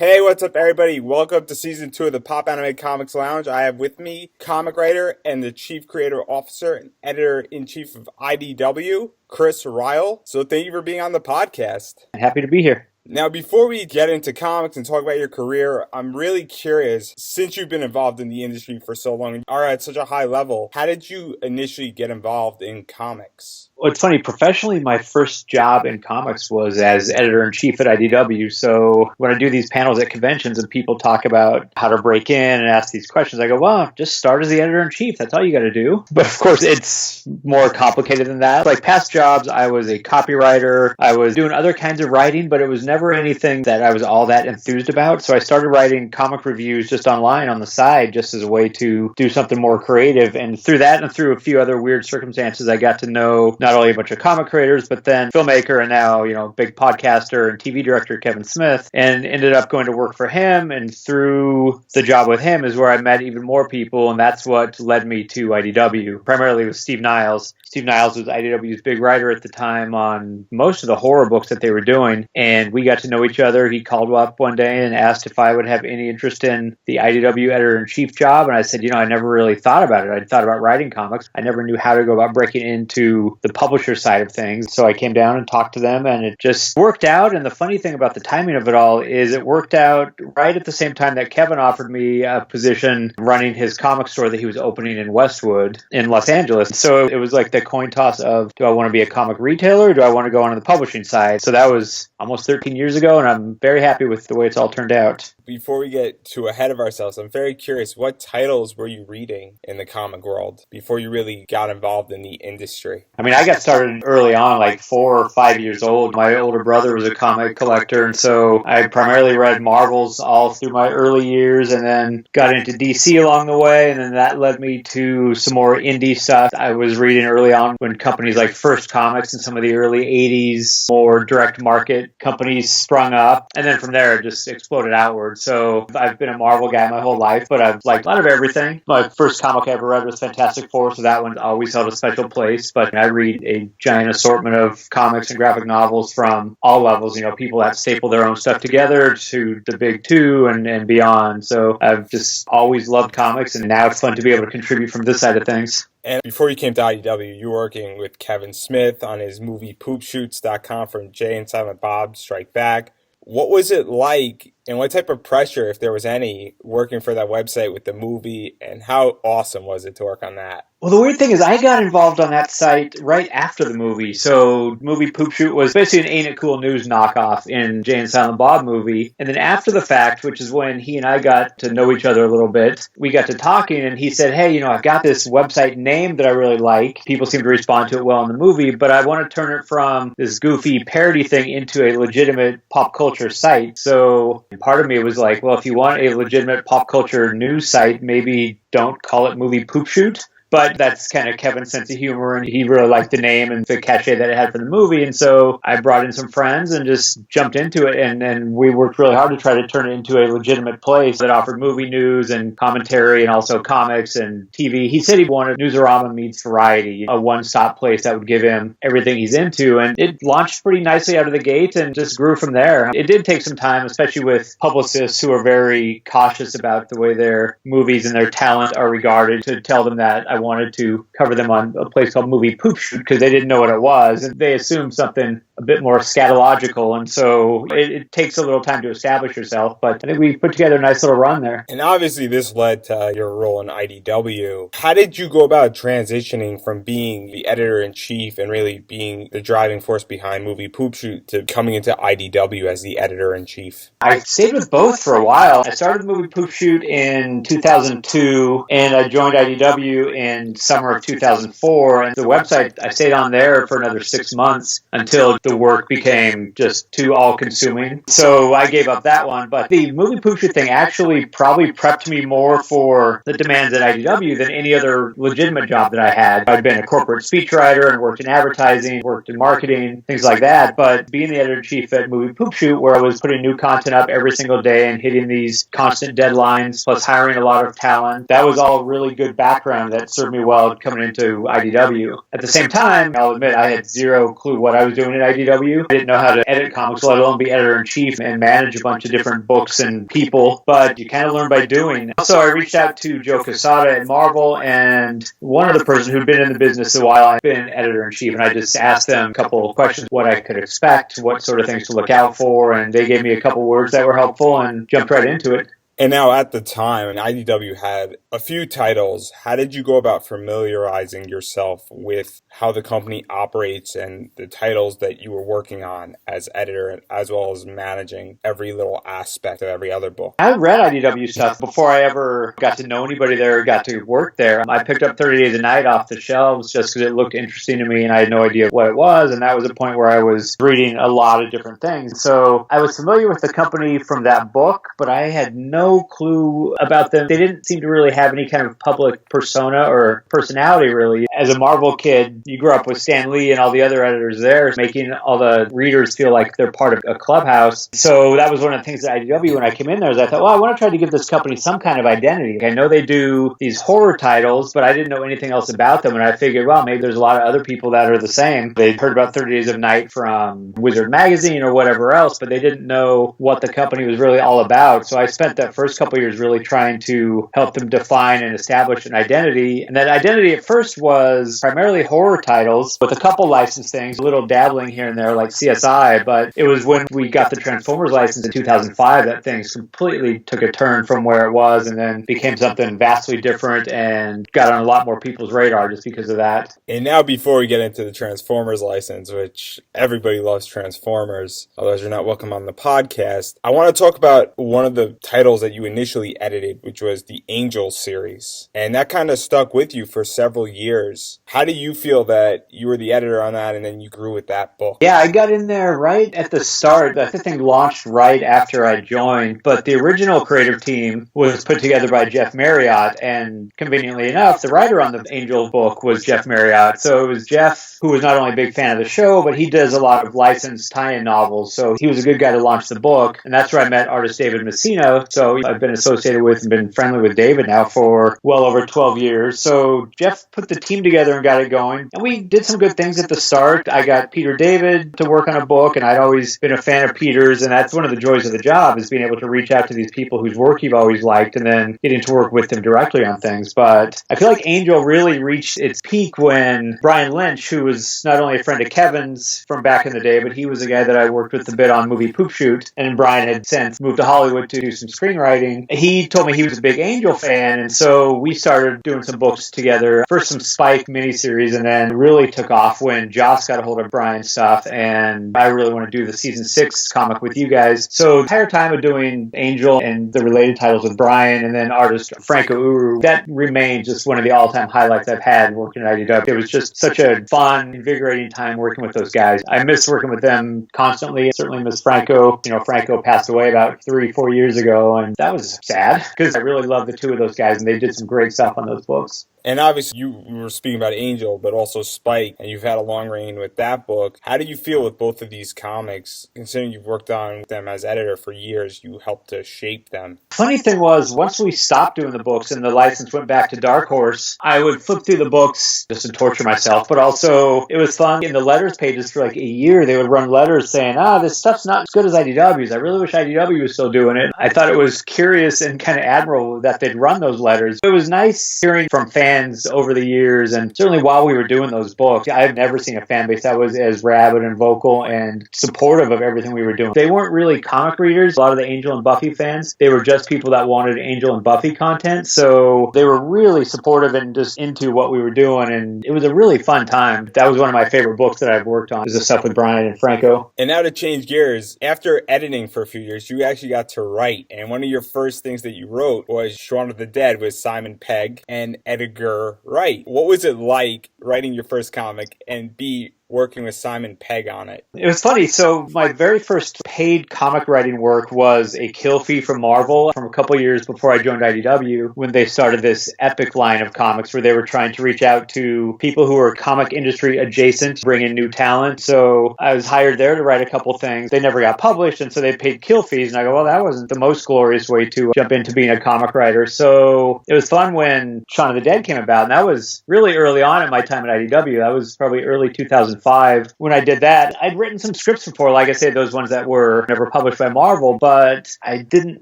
Hey, what's up, everybody? Welcome to Season 2 of the Popanimecomics Lounge. I have with me comic writer and the Chief Creator Officer and Editor-in-Chief of IDW, Chris Ryall. So thank you for being on the podcast. Happy to be here. Now, before we get into comics and talk about your career, I'm really curious, since you've been involved in the industry for so long and are at such a high level, how did you initially get involved in comics? Well, it's funny, professionally, my first job in comics was as editor-in-chief at IDW. So when I do these panels at conventions and people talk about how to break in and ask these questions, I go, well, just start as the editor-in-chief. That's all you got to do. But of course, it's more complicated than that. Like past jobs, I was a copywriter. I was doing other kinds of writing, but it was never anything that I was all that enthused about. So I started writing comic reviews just online on the side, just as a way to do something more creative. And through that and through a few other weird circumstances, I got to know not only a bunch of comic creators, but then filmmaker and now, big podcaster and TV director Kevin Smith, and ended up going to work for him. And through the job with him is where I met even more people. And that's what led me to IDW, primarily with Steve Niles. Steve Niles was IDW's big writer at the time on most of the horror books that they were doing. And we got to know each other. He called up one day and asked if I would have any interest in the IDW editor-in-chief job. And I said, I never really thought about it. I thought about writing comics. I never knew how to go about breaking into the publisher side of things. So I came down and talked to them and it just worked out. And the funny thing about the timing of it all is it worked out right at the same time that Kevin offered me a position running his comic store that he was opening in Westwood in Los Angeles. So it was like the coin toss of, do I want to be a comic retailer or do I want to go on the publishing side? So that was almost 13 years ago and I'm very happy with the way it's all turned out. Before we get too ahead of ourselves, I'm very curious, what titles were you reading in the comic world before you really got involved in the industry? I got started early on, like 4 or 5 years old. My older brother was a comic collector, and so I primarily read Marvels all through my early years and then got into DC along the way, and then that led me to some more indie stuff. I was reading early on when companies like First Comics and some of the early 80s more direct market companies sprung up, and then from there it just exploded outward. So I've been a Marvel guy my whole life, but I've liked a lot of everything. My first comic I ever read was Fantastic Four, so that one always held a special place, but I read a giant assortment of comics and graphic novels from all levels, people that staple their own stuff together to the big two and beyond. So I've just always loved comics, and now it's fun to be able to contribute from this side of things. And before you came to IDW, you were working with Kevin Smith on his movie poopshoots.com from Jay and Silent Bob Strike Back. What was it like, and what type of pressure, if there was any, working for that website with the movie, and how awesome was it to work on that? Well, the weird thing is I got involved on that site right after the movie. So movie Poop Shoot was basically an Ain't It Cool News knockoff in Jay and Silent Bob movie. And then after the fact, which is when he and I got to know each other a little bit, we got to talking and he said, hey, I've got this website name that I really like. People seem to respond to it well in the movie, but I want to turn it from this goofy parody thing into a legitimate pop culture site. So part of me was like, well, if you want a legitimate pop culture news site, maybe don't call it movie Poop Shoot. But that's kind of Kevin's sense of humor, and he really liked the name and the cachet that it had for the movie. And so I brought in some friends and just jumped into it, and we worked really hard to try to turn it into a legitimate place that offered movie news and commentary and also comics and TV. He said he wanted Newsarama meets Variety, a one-stop place that would give him everything he's into. And it launched pretty nicely out of the gate and just grew from there. It did take some time, especially with publicists who are very cautious about the way their movies and their talent are regarded, to tell them that I wanted to cover them on a place called Movie Poop Shoot because they didn't know what it was. And they assumed something a bit more scatological. And so it takes a little time to establish yourself. But I think we put together a nice little run there. And obviously this led to your role in IDW. How did you go about transitioning from being the editor-in-chief and really being the driving force behind Movie Poop Shoot to coming into IDW as the editor-in-chief? I stayed with both for a while. I started Movie Poop Shoot in 2002, and I joined IDW in summer of 2004. And the website, I stayed on there for another 6 months until the work became just too all-consuming. So I gave up that one. But the Movie Poop Shoot thing actually probably prepped me more for the demands at IDW than any other legitimate job that I had. I'd been a corporate speechwriter and worked in advertising, worked in marketing, things like that. But being the editor-in-chief at Movie Poop Shoot, where I was putting new content up every single day and hitting these constant deadlines, plus hiring a lot of talent, that was all really good background that served me well coming into IDW. At the same time, I'll admit I had zero clue what I was doing at IDW. I didn't know how to edit comics, let alone be editor-in-chief and manage a bunch of different books and people, but you kind of learn by doing. So I reached out to Joe Quesada at Marvel, and one other person who'd been in the business a while. I've been editor-in-chief, and I just asked them a couple of questions, what I could expect, what sort of things to look out for, and they gave me a couple words that were helpful and jumped right into it. And now at the time, IDW had a few titles. How did you go about familiarizing yourself with how the company operates and the titles that you were working on as editor, as well as managing every little aspect of every other book? I read IDW stuff before I ever got to know anybody there or got to work there. I picked up 30 Days a Night off the shelves just because it looked interesting to me and I had no idea what it was. And that was a point where I was reading a lot of different things. So I was familiar with the company from that book, but I had no clue about them. They didn't seem to really have any kind of public persona or personality, really. As a Marvel kid, you grew up with Stan Lee and all the other editors there, making all the readers feel like they're part of a clubhouse. So that was one of the things at IDW when I came in there, is I thought, well, I want to try to give this company some kind of identity. I know they do these horror titles, but I didn't know anything else about them. And I figured, well, maybe there's a lot of other people that are the same. They'd heard about 30 Days of Night from Wizard Magazine or whatever else, but they didn't know what the company was really all about. So I spent that first couple of years really trying to help them define and establish an identity. And that identity at first was primarily horror titles with a couple licensed things, a little dabbling here and there like CSI. But it was when we got the Transformers license in 2005 that things completely took a turn from where it was and then became something vastly different and got on a lot more people's radar just because of that. And now before we get into the Transformers license, which everybody loves Transformers, otherwise you're not welcome on the podcast, I want to talk about one of the titles that you initially edited, which was the Angel series. And that kind of stuck with you for several years. How do you feel that you were the editor on that and then you grew with that book? Yeah, I got in there right at the start. The thing launched right after I joined, but the original creative team was put together by Jeff Marriott, and conveniently enough, the writer on the Angel book was Jeff Marriott. So it was Jeff, who was not only a big fan of the show, but he does a lot of licensed tie-in novels, so he was a good guy to launch the book, and that's where I met artist David Messina. So I've been associated with and been friendly with David now for well over 12 years. So Jeff put the team together and got it going. And we did some good things at the start. I got Peter David to work on a book, and I'd always been a fan of Peter's, and that's one of the joys of the job, is being able to reach out to these people whose work you've always liked and then getting to work with them directly on things. But I feel like Angel really reached its peak when Brian Lynch, who was not only a friend of Kevin's from back in the day, but he was a guy that I worked with a bit on movie Poop Shoot, and Brian had since moved to Hollywood to do some screenwriting. He told me he was a big Angel fan, and so we started doing some books together. First some Spike miniseries, and then really took off when Joss got a hold of Brian's stuff, and I really want to do the season 6 comic with you guys. So the entire time of doing Angel and the related titles with Brian, and then artist Franco Uru, that remains just one of the all-time highlights I've had working at IDW. It was just such a fun, invigorating time working with those guys. I miss working with them constantly. I certainly miss Franco. Franco passed away about 3-4 years ago, and that was sad because I really love the two of those guys, and they did some great stuff on those books. And obviously you were speaking about Angel, but also Spike, and you've had a long reign with that book. How do you feel with both of these comics, considering you've worked on them as editor for years, you helped to shape them? Funny thing was, once we stopped doing the books and the license went back to Dark Horse, I would flip through the books just to torture myself, but also it was fun. In the letters pages for like a year, they would run letters saying, this stuff's not as good as IDW's. I really wish IDW was still doing it. I thought it was curious and kind of admirable that they'd run those letters. It was nice hearing from fans over the years, and certainly while we were doing those books, I've never seen a fan base that was as rabid and vocal and supportive of everything we were doing. They weren't really comic readers, a lot of the Angel and Buffy fans. They were just people that wanted Angel and Buffy content, so they were really supportive and just into what we were doing, and it was a really fun time. That was one of my favorite books that I've worked on, is the stuff with Brian and Franco. And now to change gears, after editing for a few years, you actually got to write, and one of your first things that you wrote was Shaun of the Dead with Simon Pegg and Edgar Wright. What was it like writing your first comic and B, working with Simon Pegg on it? It was funny. So my very first paid comic writing work was a kill fee from Marvel from a couple years before I joined IDW, when they started this epic line of comics where they were trying to reach out to people who were comic industry adjacent, bring in new talent. So I was hired there to write a couple things. They never got published, and so they paid kill fees. And I go, well, that wasn't the most glorious way to jump into being a comic writer. So it was fun when Shaun of the Dead came about, and that was really early on in my time at IDW. That was probably early 2005 when I did that. I'd written some scripts before, like I say, those ones that were never published by Marvel, but I didn't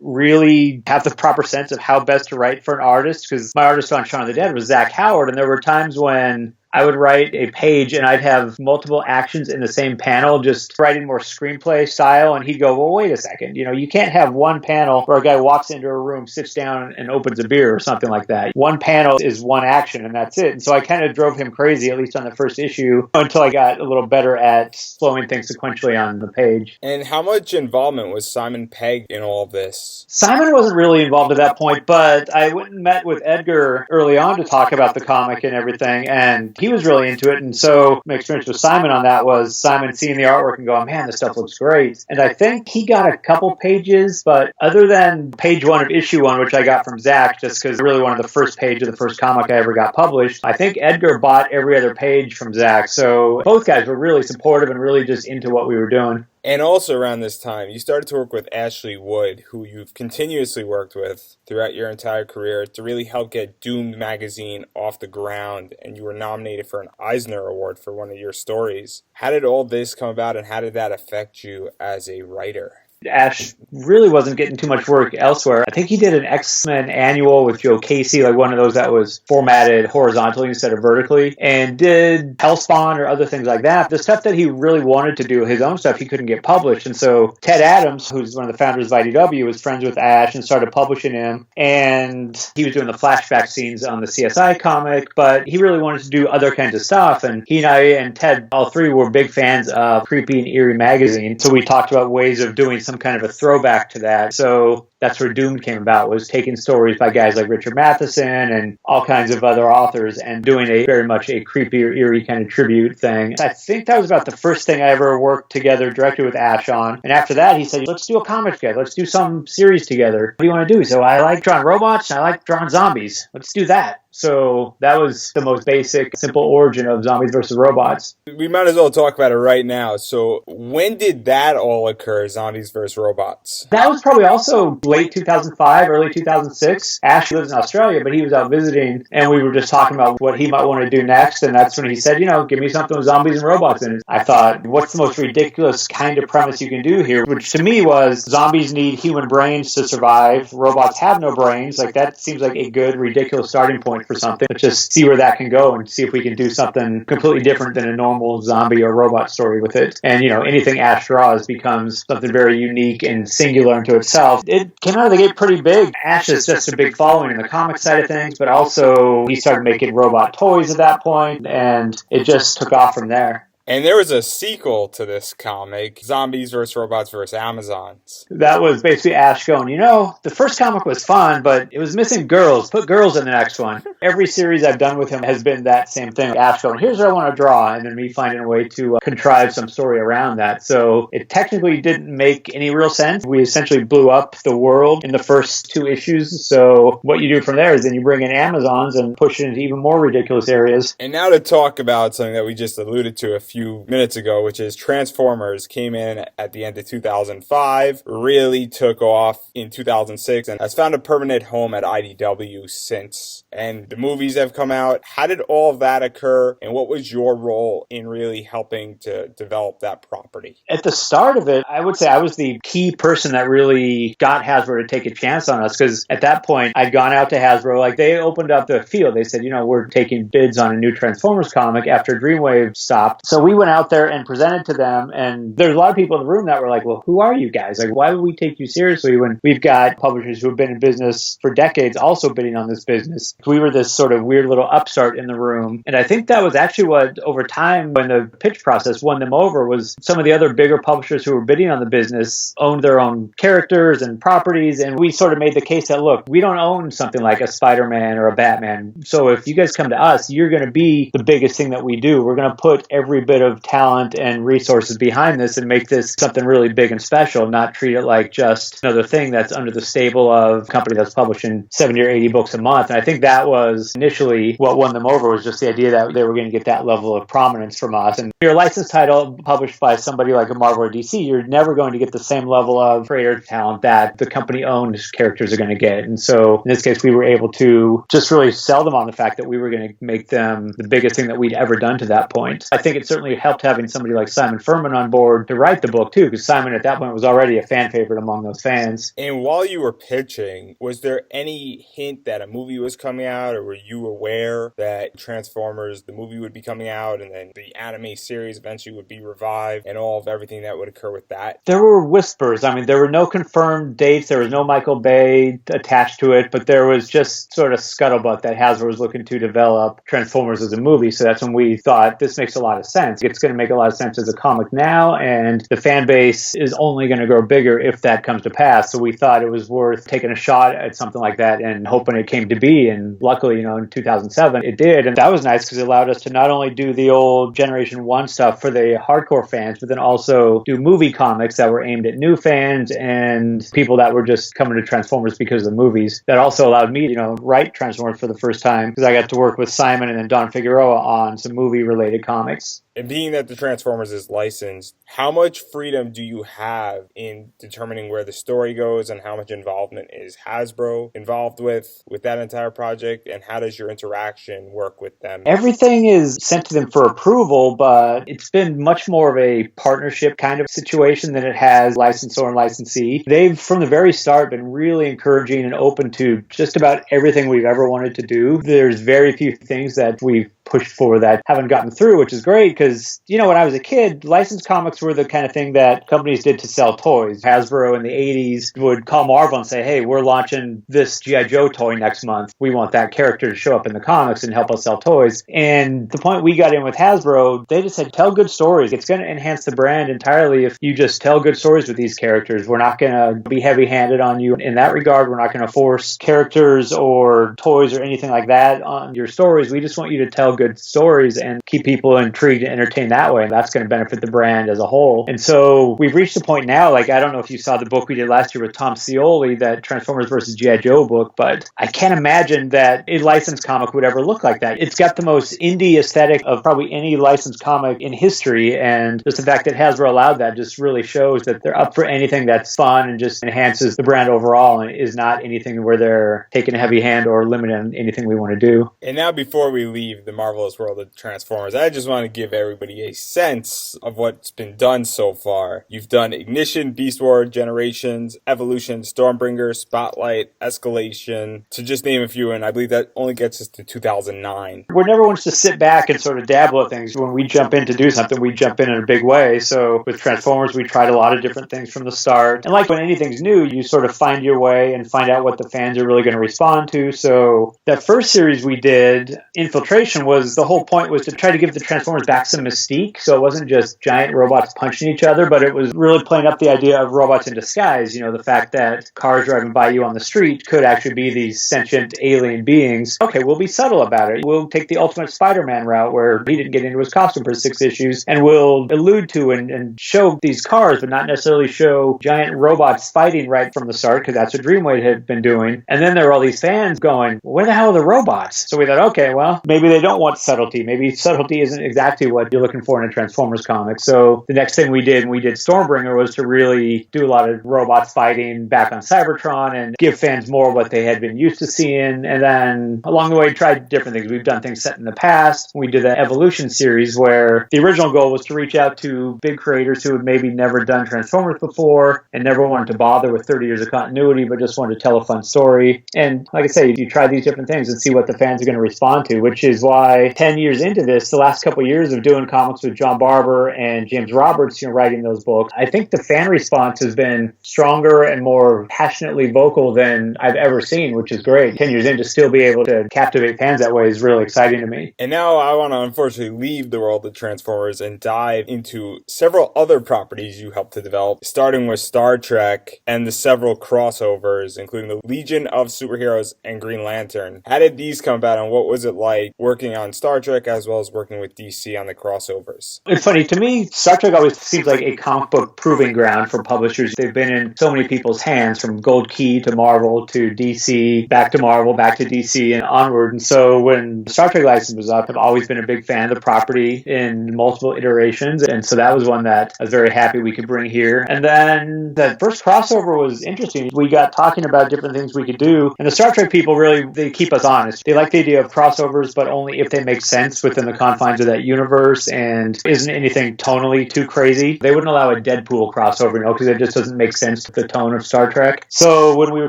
really have the proper sense of how best to write for an artist, because my artist on Shaun of the Dead was Zach Howard, and there were times when I would write a page and I'd have multiple actions in the same panel, just writing more screenplay style. And he'd go, well, wait a second. You can't have one panel where a guy walks into a room, sits down and opens a beer or something like that. One panel is one action and that's it. And so I kind of drove him crazy, at least on the first issue, until I got a little better at flowing things sequentially on the page. And how much involvement was Simon Pegg in all of this? Simon wasn't really involved at that point, but I went and met with Edgar early on to talk about the comic and everything, and he was really into it. And so my experience with Simon on that was Simon seeing the artwork and going, man, this stuff looks great. And I think he got a couple pages, but other than page 1 of issue 1, which I got from Zach, just because really one of the first page of the first comic I ever got published, I think Edgar bought every other page from Zach. So both guys were really supportive and really just into what we were doing. And also around this time, you started to work with Ashley Wood, who you've continuously worked with throughout your entire career to really help get Doomed magazine off the ground, and you were nominated for an Eisner Award for one of your stories. How did all this come about, and how did that affect you as a writer? Ash really wasn't getting too much work elsewhere. I think he did an X-Men annual with Joe Casey, like one of those that was formatted horizontally instead of vertically, and did Hellspawn or other things like that. The stuff that he really wanted to do, his own stuff, he couldn't get published. And so Ted Adams, who's one of the founders of IDW, was friends with Ash and started publishing him. And he was doing the flashback scenes on the CSI comic, but he really wanted to do other kinds of stuff. And he and I and Ted, all three, were big fans of Creepy and Eerie magazine. So we talked about ways of doing some kind of a throwback to that. So that's where Doomed came about, was taking stories by guys like Richard Matheson and all kinds of other authors and doing a very much a creepy or eerie kind of tribute thing. I think that was about the first thing I ever worked together directly with Ash on. And after that, he said, let's do a comic together. Let's do some series together. What do you want to do? So I like drawing robots. I like drawing zombies. Let's do that. So that was the most basic, simple origin of Zombies versus Robots. We might as well talk about it right now. So when did that all occur, Zombies versus Robots? That was probably also late 2005, early 2006. Ash lives in Australia, but he was out visiting, and we were just talking about what he might want to do next. And that's when he said, give me something with zombies and robots in it. I thought, what's the most ridiculous kind of premise you can do here? Which to me was, zombies need human brains to survive. Robots have no brains. Like, that seems like a good, ridiculous starting point for something. Let's just see where that can go and see if we can do something completely different than a normal zombie or robot story with it. And, anything Ash draws becomes something very unique and singular unto itself. It came out of the gate pretty big. Ash is just a big following in the comic side of things, but also he started making robot toys at that point, and it just took off from there. And there was a sequel to this comic, Zombies vs. Robots vs. Amazons. That was basically Ash going, the first comic was fun, but it was missing girls. Put girls in the next one. Every series I've done with him has been that same thing. Ash going, here's what I want to draw, and then me finding a way to contrive some story around that. So it technically didn't make any real sense. We essentially blew up the world in the first 2 issues. So what you do from there is then you bring in Amazons and push it into even more ridiculous areas. And now to talk about something that we just alluded to a few minutes ago, which is Transformers came in at the end of 2005, really took off in 2006, and has found a permanent home at IDW since. And the movies have come out. How did all of that occur, and what was your role in really helping to develop that property? At the start of it, I would say I was the key person that really got Hasbro to take a chance on us, because at that point, I'd gone out to Hasbro. Like, they opened up the field. They said, we're taking bids on a new Transformers comic after Dreamwave stopped. So we went out there and presented to them, and there's a lot of people in the room that were like, well, who are you guys? Like, why would we take you seriously when we've got publishers who have been in business for decades also bidding on this business? We were this sort of weird little upstart in the room. And I think that was actually what, over time, when the pitch process won them over, was some of the other bigger publishers who were bidding on the business owned their own characters and properties. And we sort of made the case that, look, we don't own something like a Spider-Man or a Batman. So if you guys come to us, you're going to be the biggest thing that we do. We're going to put every bit bit of talent and resources behind this and make this something really big and special, not treat it like just another thing that's under the stable of a company that's publishing 70 or 80 books a month. And I think that was initially what won them over, was just the idea that they were going to get that level of prominence from us. And your licensed title published by somebody like a Marvel or DC, you're never going to get the same level of creator talent that the company-owned characters are going to get. And so in this case, we were able to just really sell them on the fact that we were going to make them the biggest thing that we'd ever done to that point. I think it certainly helped having somebody like Simon Furman on board to write the book too, because Simon at that point was already a fan favorite among those fans. And while you were pitching, was there any hint that a movie was coming out, or were you aware that Transformers, the movie, would be coming out, and then the anime series eventually would be revived, and all of everything that would occur with that? There were whispers. I mean, there were no confirmed dates. There was no Michael Bay attached to it, but there was just sort of scuttlebutt that Hasbro was looking to develop Transformers as a movie. So that's when we thought this makes a lot of sense. It's going to make a lot of sense as a comic now, and the fan base is only going to grow bigger if that comes to pass. So we thought it was worth taking a shot at something like that and hoping it came to be. And luckily, in 2007, it did. And that was nice because it allowed us to not only do the old Generation 1 stuff for the hardcore fans, but then also do movie comics that were aimed at new fans and people that were just coming to Transformers because of the movies. That also allowed me to, write Transformers for the first time, because I got to work with Simon and then Don Figueroa on some movie-related comics. And being that the Transformers is licensed, how much freedom do you have in determining where the story goes, and how much involvement is Hasbro involved with that entire project, and how does your interaction work with them? Everything is sent to them for approval, but it's been much more of a partnership kind of situation than it has licensor and licensee. They've, from the very start, been really encouraging and open to just about everything we've ever wanted to do. There's very few things that we've pushed for that haven't gotten through, which is great because, when I was a kid, licensed comics were the kind of thing that companies did to sell toys. Hasbro in the 80s would call Marvel and say, hey, we're launching this G.I. Joe toy next month. We want that character to show up in the comics and help us sell toys. And the point we got in with Hasbro, they just said, tell good stories. It's going to enhance the brand entirely if you just tell good stories with these characters. We're not going to be heavy-handed on you in that regard. We're not going to force characters or toys or anything like that on your stories. We just want you to tell good stories and keep people intrigued and entertained that way. And that's going to benefit the brand as a whole. And so we've reached a point now, I don't know if you saw the book we did last year with Tom Scioli, that Transformers versus G.I. Joe book, but I can't imagine that a licensed comic would ever look like that. It's got the most indie aesthetic of probably any licensed comic in history. And just the fact that Hasbro allowed that just really shows that they're up for anything that's fun and just enhances the brand overall, and is not anything where they're taking a heavy hand or limiting anything we want to do. And now, before we leave the marvelous world of Transformers, I just want to give everybody a sense of what's been done so far. You've done Ignition, Beast War, Generations, Evolution, Stormbringer, Spotlight, Escalation, to just name a few, and I believe that only gets us to 2009. We're never ones to sit back and sort of dabble at things. When we jump in to do something, we jump in a big way. So with Transformers, we tried a lot of different things from the start. And like when anything's new, you sort of find your way and find out what the fans are really going to respond to. So that first series we did, Infiltration, was the whole point was to try to give the Transformers back some mystique. So it wasn't just giant robots punching each other, but it was really playing up the idea of robots in disguise. The fact that cars driving by you on the street could actually be these sentient alien beings. Okay, we'll be subtle about it. We'll take the Ultimate Spider-Man route where he didn't get into his costume for 6 issues, and we'll allude to and show these cars, but not necessarily show giant robots fighting right from the start, because that's what Dreamwave had been doing. And then there were all these fans going, where the hell are the robots? So we thought, okay, well, maybe they don't want subtlety. Maybe subtlety isn't exactly what you're looking for in a Transformers comic. So the next thing we did when we did Stormbringer was to really do a lot of robots fighting back on Cybertron and give fans more of what they had been used to seeing. And then along the way, tried different things. We've done things set in the past. We did the Evolution series where the original goal was to reach out to big creators who had maybe never done Transformers before and never wanted to bother with 30 years of continuity, but just wanted to tell a fun story. And like I say, you try these different things and see what the fans are going to respond to, which is why 10 years into this, the last couple of years of doing comics with John Barber and James Roberts, writing those books, I think the fan response has been stronger and more passionately vocal than I've ever seen, which is great. 10 years in, to still be able to captivate fans that way is really exciting to me. And now I want to unfortunately leave the world of Transformers and dive into several other properties you helped to develop, starting with Star Trek and the several crossovers, including the Legion of Superheroes and Green Lantern. How did these come about, and what was it like working on Star Trek as well as working with DC on the crossovers? It's funny, to me, Star Trek always seems like a comic book proving ground for publishers. They've been in so many people's hands, from Gold Key to Marvel to DC, back to Marvel, back to DC, and onward. And so when the Star Trek license was up, I've always been a big fan of the property in multiple iterations. And so that was one that I was very happy we could bring here. And then the first crossover was interesting. We got talking about different things we could do. And the Star Trek people really, they keep us honest. They like the idea of crossovers, but only if they make sense within the confines of that universe and isn't anything tonally too crazy. They wouldn't allow a Deadpool crossover, because it just doesn't make sense to the tone of Star Trek. So when we were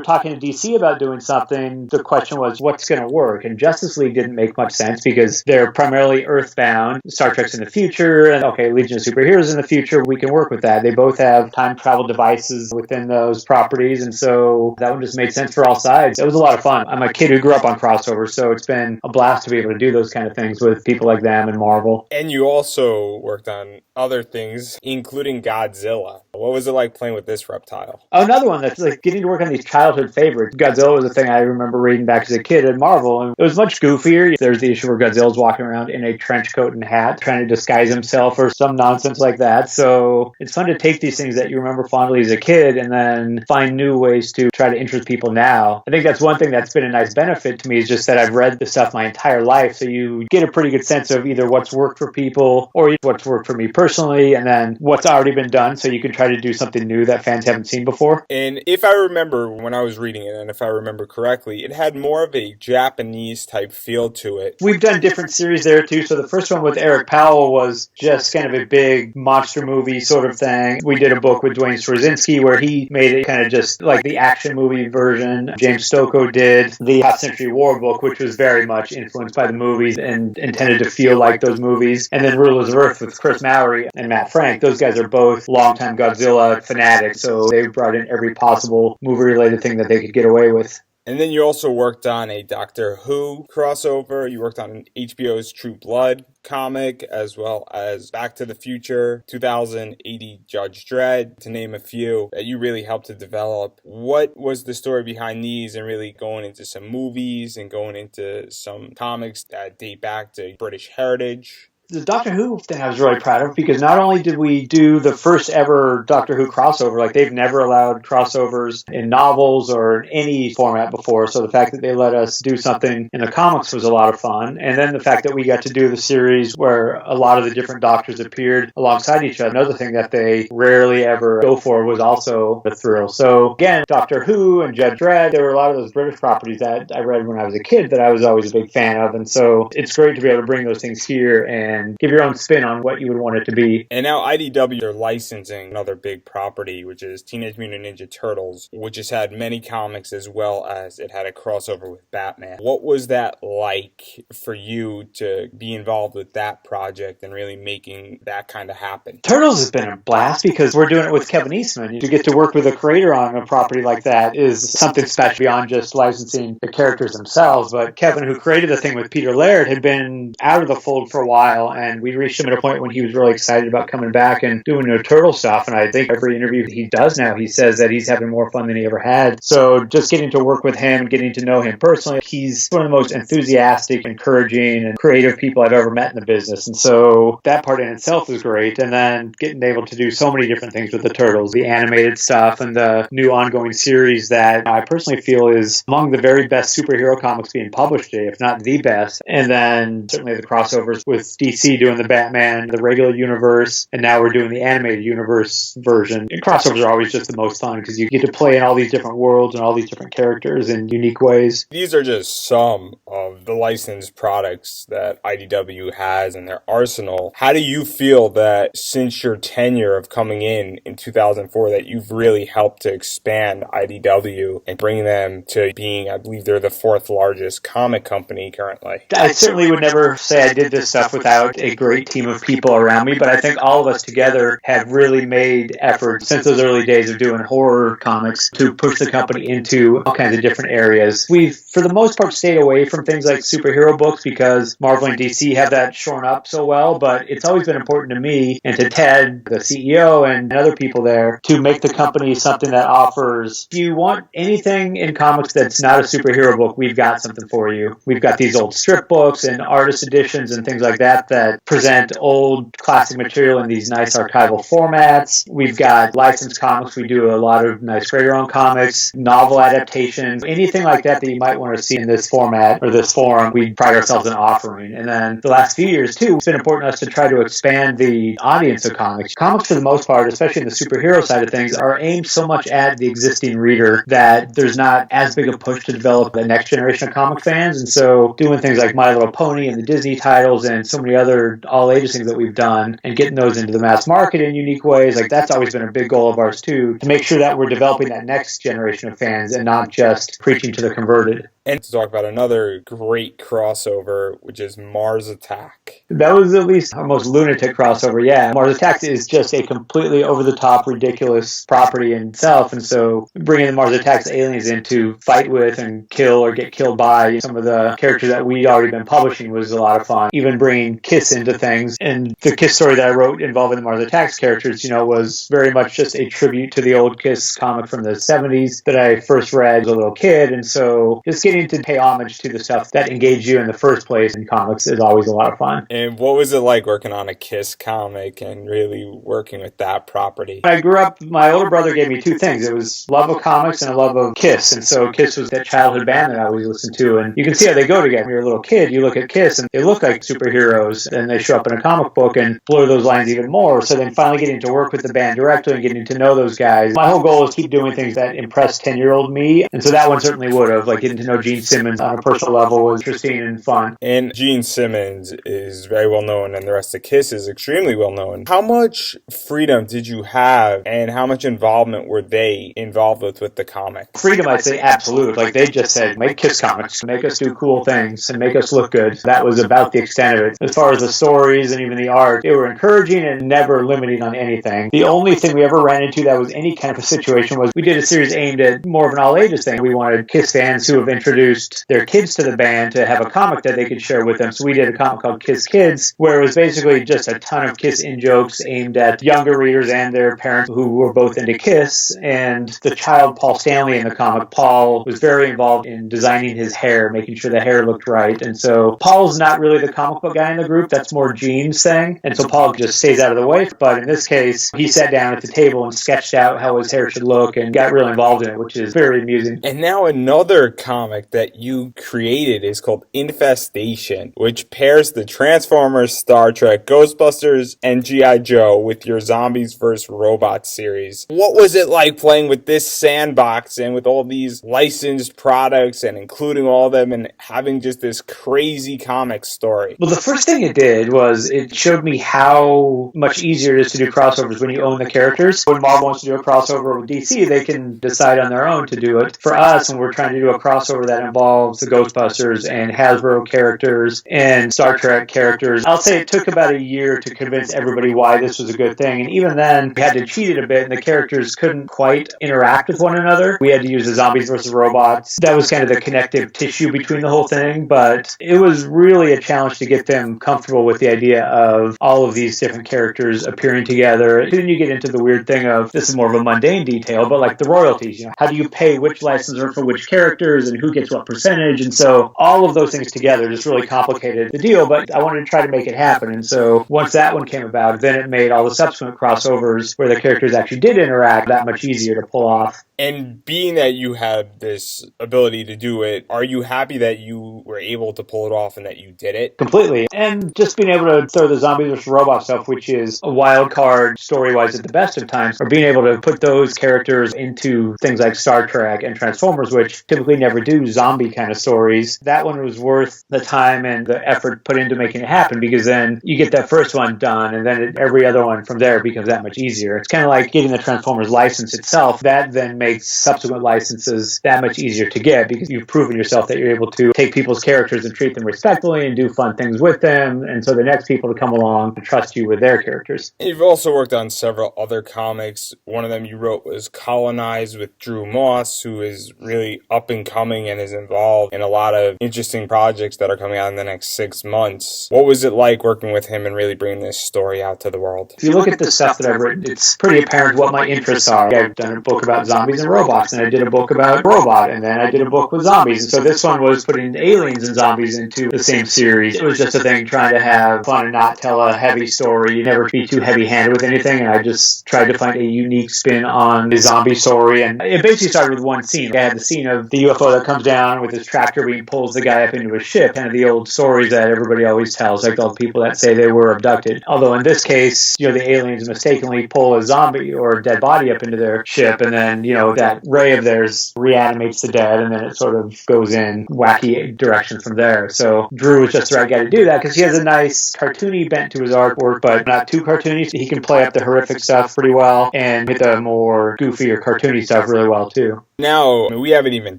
talking to DC about doing something, the question was, what's going to work? And Justice League didn't make much sense because they're primarily Earthbound. Star Trek's in the future, and okay, Legion of Superheroes in the future. We can work with that. They both have time travel devices within those properties, and so that one just made sense for all sides. It was a lot of fun. I'm a kid who grew up on crossovers, so it's been a blast to be able to do those kind of things with people like them and Marvel. And you also worked on other things, including Godzilla. What was it like playing with this reptile? Oh, another one that's like getting to work on these childhood favorites. Godzilla was a thing I remember reading back as a kid at Marvel, and it was much goofier. There's the issue where Godzilla's walking around in a trench coat and hat, trying to disguise himself or some nonsense like that. So it's fun to take these things that you remember fondly as a kid and then find new ways to try to interest people now. I think that's one thing that's been a nice benefit to me, is just that I've read this stuff my entire life, so you get a pretty good sense of either what's worked for people or what's worked for me personally, and then what's already been done, so you can try to do something new that fans haven't seen before. And if I remember when I was reading it, and if I remember correctly, it had more of a Japanese type feel to it. We've done different series there too. So the first one with Eric Powell was just kind of a big monster movie sort of thing. We did a book with Dwayne Straczynski where he made it kind of just like the action movie version. James Stokoe did the Half Century War book, which was very much influenced by the movies and intended to feel like those movies. And then Rulers of Earth with Chris Mowry and Matt Frank. Those guys are both longtime Godzilla fanatics, so they brought in every possible movie-related thing that they could get away with. And then you also worked on a Doctor Who crossover. You worked on HBO's True Blood comic, as well as Back to the Future, 2080 Judge Dredd, to name a few, that you really helped to develop. What was the story behind these, and really going into some movies and going into some comics that date back to British heritage? The Doctor Who thing I was really proud of, because not only did we do the first ever Doctor Who crossover, like they've never allowed crossovers in novels or in any format before, so the fact that they let us do something in the comics was a lot of fun. And then the fact that we got to do the series where a lot of the different Doctors appeared alongside each other, another thing that they rarely ever go for, was also a thrill. So again, Doctor Who and Judge Dredd, there were a lot of those British properties that I read when I was a kid that I was always a big fan of, and so it's great to be able to bring those things here and give your own spin on what you would want it to be. And now IDW are licensing another big property, which is Teenage Mutant Ninja Turtles, which has had many comics as well as it had a crossover with Batman. What was that like for you to be involved with that project and really making that kind of happen? Turtles has been a blast because we're doing it with Kevin Eastman. To get to work with a creator on a property like that is something special beyond just licensing the characters themselves. But Kevin, who created the thing with Peter Laird, had been out of the fold for a while, and we reached him at a point when he was really excited about coming back and doing the turtle stuff. And I think every interview he does now, he says that he's having more fun than he ever had. So just getting to work with him, getting to know him personally, he's one of the most enthusiastic, encouraging, and creative people I've ever met in the business. And so that part in itself is great. And then getting able to do so many different things with the Turtles, the animated stuff and the new ongoing series that I personally feel is among the very best superhero comics being published today, if not the best. And then certainly the crossovers with DC doing the Batman, the regular universe, and now we're doing the animated universe version. And crossovers are always just the most fun because you get to play in all these different worlds and all these different characters in unique ways. These are just some of the licensed products that IDW has in their arsenal. How do you feel that since your tenure of coming in 2004 that you've really helped to expand IDW and bring them to being, I believe they're the fourth largest comic company currently? I certainly would never say I did this stuff without a great team of people around me, but I think all of us together have really made efforts since those early days of doing horror comics to push the company into all kinds of different areas. We've, for the most part, stayed away from things like like superhero books because Marvel and DC have that shorn up so well, but it's always been important to me and to Ted, the CEO, and other people there to make the company something that offers, if you want anything in comics that's not a superhero book, we've got something for you. We've got these old strip books and artist editions and things like that that present old classic material in these nice archival formats. We've got licensed comics. We do a lot of nice creator-owned comics, novel adaptations, anything like that that you might want to see in this format or this forum, we pride ourselves in offering. And then the last few years, too, it's been important to us to try to expand the audience of comics. Comics, for the most part, especially in the superhero side of things, are aimed so much at the existing reader that there's not as big a push to develop the next generation of comic fans. And so doing things like My Little Pony and the Disney titles and so many other all-ages things that we've done and getting those into the mass market in unique ways, like that's always been a big goal of ours, too, to make sure that we're developing that next generation of fans and not just preaching to the converted. And to talk about another great crossover, which is Mars Attack. That was at least our most lunatic crossover, yeah. Mars Attack is just a completely over-the-top, ridiculous property in itself, and so bringing the Mars Attack's aliens in to fight with and kill or get killed by some of the characters that we'd already been publishing was a lot of fun. Even bringing Kiss into things, and the Kiss story that I wrote involving the Mars Attack's characters, was very much just a tribute to the old Kiss comic from the 70s that I first read as a little kid, and so just getting to pay homage to the stuff that engaged you in the first place in comics is always a lot of fun. And what was it like working on a Kiss comic and really working with that property? When I grew up, my older brother gave me two things. It was love of comics and a love of Kiss. And so Kiss was that childhood band that I always listened to. And you can see how they go together. When you're a little kid, you look at Kiss and they look like superheroes and they show up in a comic book and blur those lines even more. So then finally getting to work with the band directly and getting to know those guys. My whole goal is keep doing things that impress 10-year-old me. And so that one certainly would have, like getting to know Gene Simmons on a personal level was interesting and fun. And Gene Simmons is very well known and the rest of Kiss is extremely well known. How much freedom did you have and how much involvement were they involved with the comic? Freedom, I'd say absolute. Like they just said, make Kiss comics, make us do cool things and make us look good. That was about the extent of it. As far as the stories and even the art, they were encouraging and never limiting on anything. The only thing we ever ran into that was any kind of a situation was we did a series aimed at more of an all-ages thing. We wanted Kiss fans who have introduced their kids to the band to have a comic that they could share with them. So we did a comic called Kiss Kids, where it was basically just a ton of Kiss in-jokes aimed at younger readers and their parents who were both into Kiss. And the child Paul Stanley in the comic, Paul was very involved in designing his hair, making sure the hair looked right. And so Paul's not really the comic book guy in the group. That's more Gene's thing. And so Paul just stays out of the way. But in this case, he sat down at the table and sketched out how his hair should look and got really involved in it, which is very amusing. And now another comic that you created is called Infestation, which pairs the Transformers, Star Trek, Ghostbusters, and G.I. Joe with your Zombies vs. Robots series. What was it like playing with this sandbox and with all these licensed products and including all of them and having just this crazy comic story? Well, the first thing it did was it showed me how much easier it is to do crossovers when you own the characters. When Marvel wants to do a crossover with DC, they can decide on their own to do it. For us, when we're trying to do a crossover that involves the Ghostbusters and Hasbro characters and Star Trek characters, I'll say it took about a year to convince everybody why this was a good thing. And even then, we had to cheat it a bit, and the characters couldn't quite interact with one another. We had to use the Zombies versus Robots. That was kind of the connective tissue between the whole thing, but it was really a challenge to get them comfortable with the idea of all of these different characters appearing together. Then you get into the weird thing of, this is more of a mundane detail, but like the royalties, how do you pay which licensor for which characters and who gets what percentage? And so all of those things together just really complicated the deal, but I wanted to try to make it happen. And so once that one came about, then it made all the subsequent crossovers where the characters actually did interact that much easier to pull off. And being that you had this ability to do it, are you happy that you were able to pull it off and that you did it? Completely. And just being able to throw the Zombies vs. Robot stuff, which is a wild card story-wise at the best of times, or being able to put those characters into things like Star Trek and Transformers, which typically never do zombie kind of stories, that one was worth the time and the effort put into making it happen, because then you get that first one done, and then every other one from there becomes that much easier. It's kind of like getting the Transformers license itself. That then makes subsequent licenses that much easier to get, because you've proven yourself that you're able to take people's characters and treat them respectfully and do fun things with them, and so the next people to come along to trust you with their characters. You've also worked on several other comics. One of them you wrote was Colonized with Drew Moss, who is really up and coming and and is involved in a lot of interesting projects that are coming out in the next 6 months. What was it like working with him and really bringing this story out to the world? If you look at the stuff that I've written, it's pretty apparent what my interests are. I've done a book about zombies and robots, and I did a book about robot, and then I did a book with zombies. And so this one was putting aliens and zombies into the same series. It was just a thing trying to have fun and not tell a heavy story, never be too heavy-handed with anything, and I just tried to find a unique spin on the zombie story. And it basically started with one scene. I had the scene of the UFO that comes down with his tractor beam, pulls the guy up into a ship, kind of the old stories that everybody always tells, like all the people that say they were abducted. Although in this case, the aliens mistakenly pull a zombie or a dead body up into their ship, and then, that ray of theirs reanimates the dead, and then it sort of goes in wacky direction from there. So Drew was just the right guy to do that because he has a nice cartoony bent to his artwork, but not too cartoony. He can play up the horrific stuff pretty well and hit the more goofy or cartoony stuff really well too. Now, we haven't even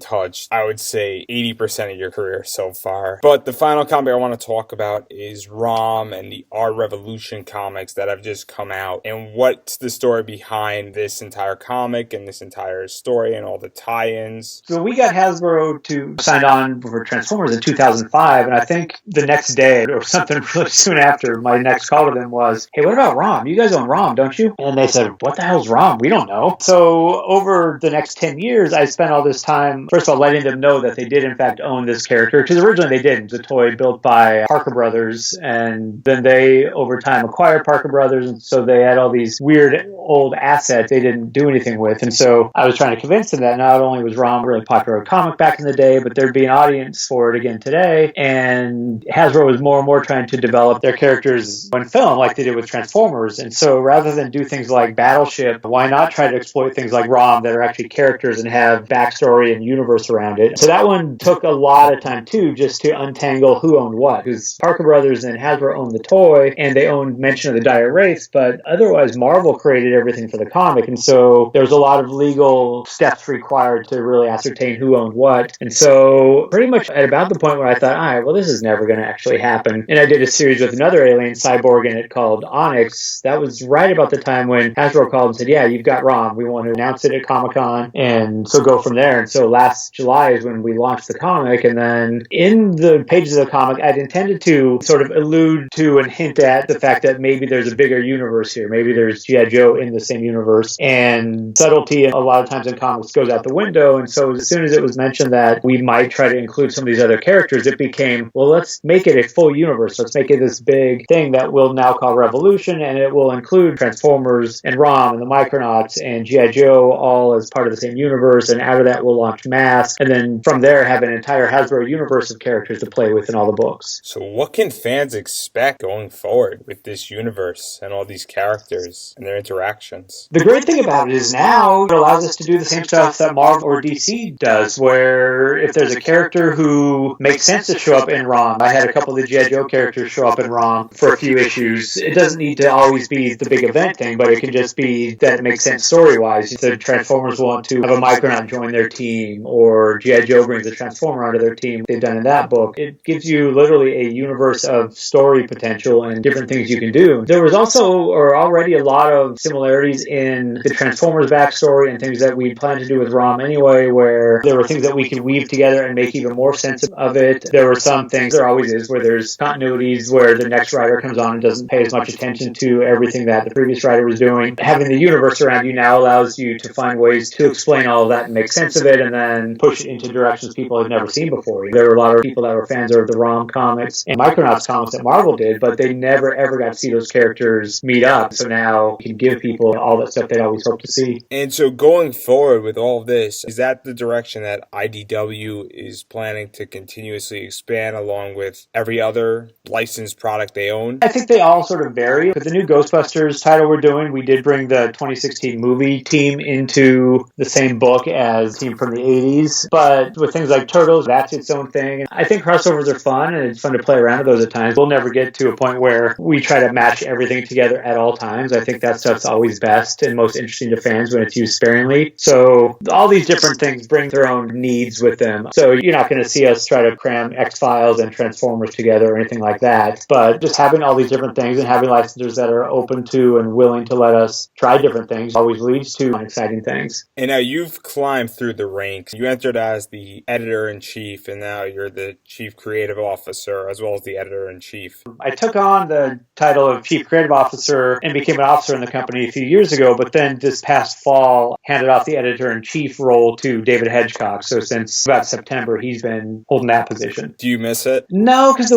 touched, I would say, 80% of your career so far. But the final comic I want to talk about is ROM and the Art Revolution comics that have just come out. And what's the story behind this entire comic and this entire story and all the tie-ins? So we got Hasbro to sign on for Transformers in 2005, and I think the next day or something really soon after, my next call to them was, hey, what about ROM? You guys own ROM, don't you? And they said, what the hell's ROM? We don't know. So over the next 10 years, I spent all this time, first of all, letting them know that they did in fact own this character, because originally they didn't. It was a toy built by Parker Brothers, and then they, over time, acquired Parker Brothers, and so they had all these weird old assets they didn't do anything with. And so I was trying to convince them that not only was ROM a really popular comic back in the day, but there'd be an audience for it again today, and Hasbro was more and more trying to develop their characters on film like they did with Transformers. And so rather than do things like Battleship, why not try to exploit things like ROM that are actually characters and have backstory and universe around it? So that one took a lot of time too, just to untangle who owned what, because Parker Brothers and Hasbro owned the toy and they owned Mention of the Dire Wraiths, but otherwise Marvel created everything for the comic, and so there was a lot of legal steps required to really ascertain who owned what. And so pretty much at about the point where I thought, all right, well, this is never going to actually happen, and I did a series with another alien cyborg in it called Onyx. That was right about the time when Hasbro called and said, yeah, you've got ROM, we want to announce it at Comic-Con, and so go from there. And so last July is when we launched the comic, and then in the pages of the comic I'd intended to sort of allude to and hint at the fact that maybe there's a bigger universe here, maybe there's G.I. Joe in the same universe, and subtlety a lot of times in comics goes out the window. And so as soon as it was mentioned that we might try to include some of these other characters, it became, well, let's make it a full universe. Let's make it this big thing that we'll now call Revolution, and it will include Transformers and ROM and the Micronauts and G.I. Joe all as part of the same universe, and out of that we'll launch Mask, and then from there have an entire Hasbro universe of characters to play with in all the books. So what can fans expect going forward with this universe and all these characters and their interactions? The great thing about it is now it allows us to do the same stuff that Marvel or DC does, where if there's a character who makes sense to show up in ROM, I had a couple of the G.I. Joe characters show up in ROM for a few issues. It doesn't need to always be the big event thing, but it can just be that it makes sense story-wise. The Transformers want to have a Micronaut join their team, or G.I. Joe brings a Transformer onto their team. They've done in that book. It gives you literally a universe of story potential and different things you can do. There was also, or already, a lot of similarities in the Transformers backstory and things that we planned to do with ROM anyway, where there were things that we could weave together and make even more sense of it. There were some things, there always is, where there's continuities where the next writer comes on and doesn't pay as much attention to everything that the previous writer was doing. Having the universe around you now allows you to find ways to explain all of that and make sense of it, and then push it into directions people have never seen before. There were a lot of people that were fans of the ROM comics and Micronauts comics that Marvel did, but they never ever got to see those characters meet up. So now you can give people all that stuff they'd always hoped to see. And so going forward with all of this, is that the direction that IDW is planning to continuously expand along with every other licensed product they own? I think they all sort of vary. With the new Ghostbusters title we're doing, we did bring the 2016 movie team into the same book as the team from the 80s. But with things like Turtles, that's its own thing. I think crossovers are fun, and it's fun to play around with those at times. We'll never get to a point where we try to match everything together at all times. I think that stuff's always best and most interesting to fans when it's used sparingly. So all these different things bring their own needs with them. So you're not going to see us try to cram X-Files and Transformers together or anything like that. But just having all these different things and having licensors that are open to and willing to let us try different things always leads to exciting things. And now you've climbed through the ranks. You entered as the editor-in-chief, and now you're the chief creative officer as well as the editor-in-chief. I took on the title of chief creative officer and became an officer in the company a few years ago, but then this past fall handed off the editor-in-chief role to David Hedgecock. So since about September, he's been holding that position. Do you miss it? No, because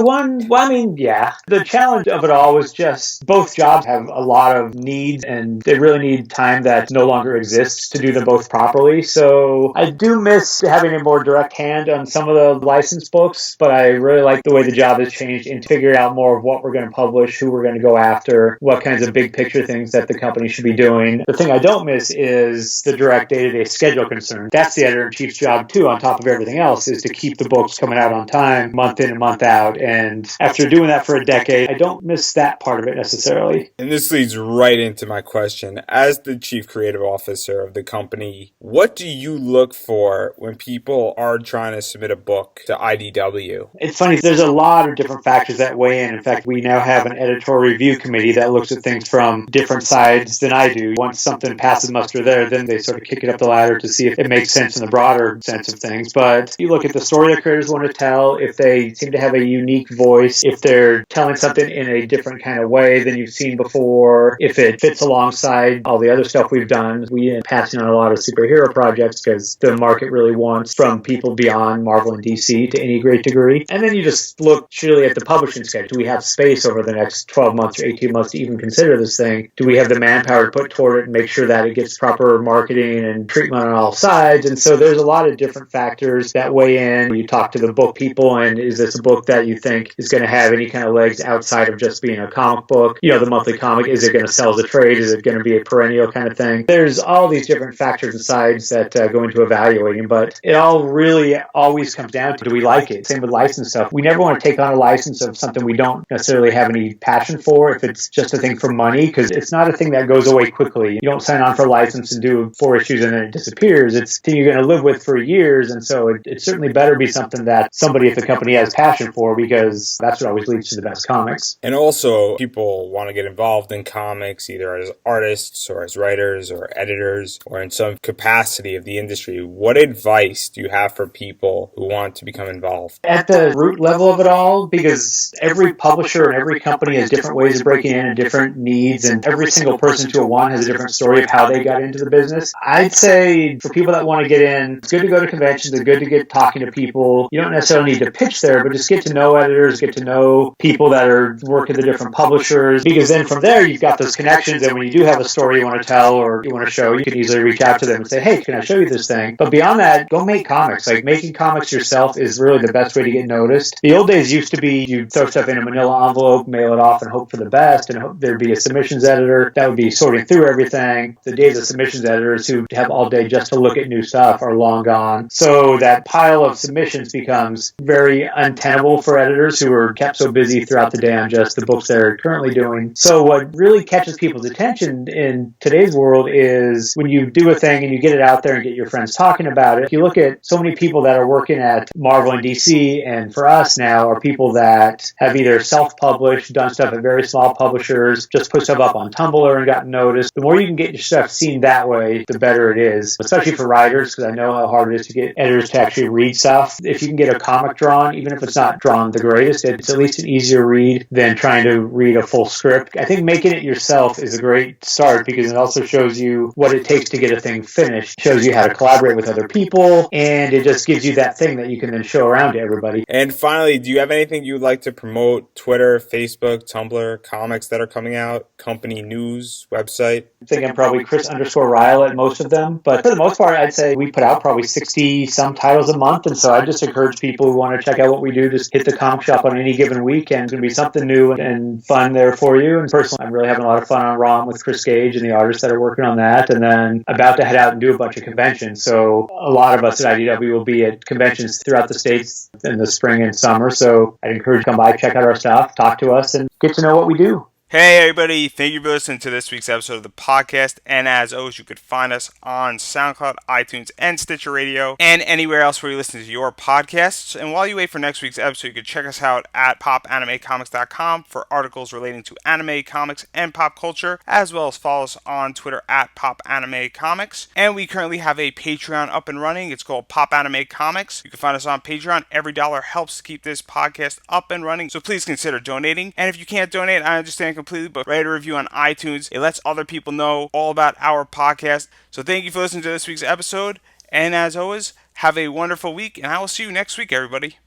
yeah. The challenge of it all was just both jobs have a lot of needs and they really need time that no longer exists to do them both properly. So I do miss having a more direct hand on some of the licensed books, but I really like the way the job has changed into figuring out more of what we're going to publish, who we're going to go after, what kinds of big picture things that the company should be doing. The thing I don't miss is the direct day-to-day schedule concern. That's the editor-in-chief's job too, on top of everything else, is to keep the books coming out on time, month in and month out. And after doing that for a decade, I don't miss that part of it necessarily. And this leads right into my question. As the chief creative officer of the company, what do you look for when people are trying to submit a book to IDW? It's funny, there's a lot of different factors that weigh in. In fact, we now have an editorial review committee that looks at things from different sides than I do. Once something passes muster there, then they sort of kick it up the ladder to see if it makes sense in the broader sense of things. But you look at the story the creators want to tell, if they seem to have a unique voice, if they're telling something in a different kind of way than you've seen before, if it fits alongside all the other stuff we've done. We end up passing on a lot of superhero projects because the market really wants from people beyond Marvel and DC to any great degree. And then you just look surely at the publishing schedule. Do we have space over the next 12 months or 18 months to even consider this thing? Do we have the manpower to put toward it and make sure that it gets proper marketing and treatment on all sides? And so there's a lot of different factors that weigh in. You talk to the book people, and is this a book that you think is going to have any kind of legs outside of just being a comic book? You know, the monthly comic, is it going to sell as a trade? Is it going to be a perennial kind of thing? There's all these different factors and sides that go into evaluating, but it all really always comes down to, do we like it? Same with license stuff. We never want to take on a license of something we don't necessarily have any passion for if it's just a thing for money, because it's not a thing that goes away quickly. You don't sign on for a license and do 4 issues and then it disappears. It's a thing you're going to live with for years, and so it certainly better be something that somebody at the company has passion for, because that's what always leads to the best comics. And also, people want to get involved in comics either as artists or as writers or editors or in some capacity of the industry. What advice do you have for people who want to become involved? At the root level of it all, because every publisher and every company has different ways of breaking in and different needs, and every single person to a one has a different story of how they got into the business. I'd say for people that want to get in, it's good to go to conventions, it's good to get talking to people. You don't necessarily need to pitch there, but just get to know editors, get to know people that are working the different publishers, because then from there you've got those connections, and when you do have a story you want to tell or you want to show, you can easily reach out to them and say, hey, can I show you this thing? But beyond that, go make comics. Like, making comics yourself is really the best way to get noticed. The old days used to be you'd throw stuff in a manila envelope, mail it off, and hope for the best, and hope there'd be a submissions editor that would be sorting through everything. The days of submissions editors who have all day just to look at new stuff are long gone. So that pile of submissions becomes very untenable for editors who are kept so busy throughout the day on just the books they're currently doing. So what really catches people's attention in today's world is when you do a thing and you get it out there and get your friends talking about it. You look at so many people that are working at Marvel and DC, and for us now are people that have either self-published, done stuff at very small publishers, just put stuff up on Tumblr and gotten noticed. The more you can get your stuff seen that way, the better it is, especially for writers, because I know how hard it is to get editors to actually read stuff. If you can get a comic drawn, even if it's not drawn the greatest, it's at least an easier read than trying to read a full script. I think making it yourself is a great start, because it also shows you what it takes to get a thing finished, shows you how to collaborate with other people, and it just gives you that thing that you can then show around to everybody. And finally, do you have anything you would like to promote? Twitter, Facebook, Tumblr, comics that are coming out, company news, website? I think I'm probably Chris_Ryall at most of them, but for the most part, I'd say we put out probably 60 some titles a month, and so I just encourage people who want to check out what we do, just hit the comic shop on any given week, and it's going to be something new and fun there for you. And personally, I'm really having a lot of fun on ROM with Chris Gage and the artists that are working on that, and then about to head out and do a bunch of conventions. So a lot of us at IDW will be at conventions throughout the States in the spring and summer, so I'd encourage you to come by, check out our stuff, talk to us, and get to know what we do. Hey everybody, thank you for listening to this week's episode of the podcast, and as always, you could find us on SoundCloud, iTunes, and Stitcher Radio, and anywhere else where you listen to your podcasts. And while you wait for next week's episode, you can check us out at popanimecomics.com for articles relating to anime, comics, and pop culture, as well as follow us on Twitter at popanimecomics. And we currently have a Patreon up and running. It's called Pop Anime Comics. You can find us on Patreon. Every dollar helps to keep this podcast up and running, so please consider donating. And if you can't donate, I understand completely, but write a review on iTunes. It lets other people know all about our podcast. So thank you for listening to this week's episode. And as always, have a wonderful week, and I will see you next week, everybody.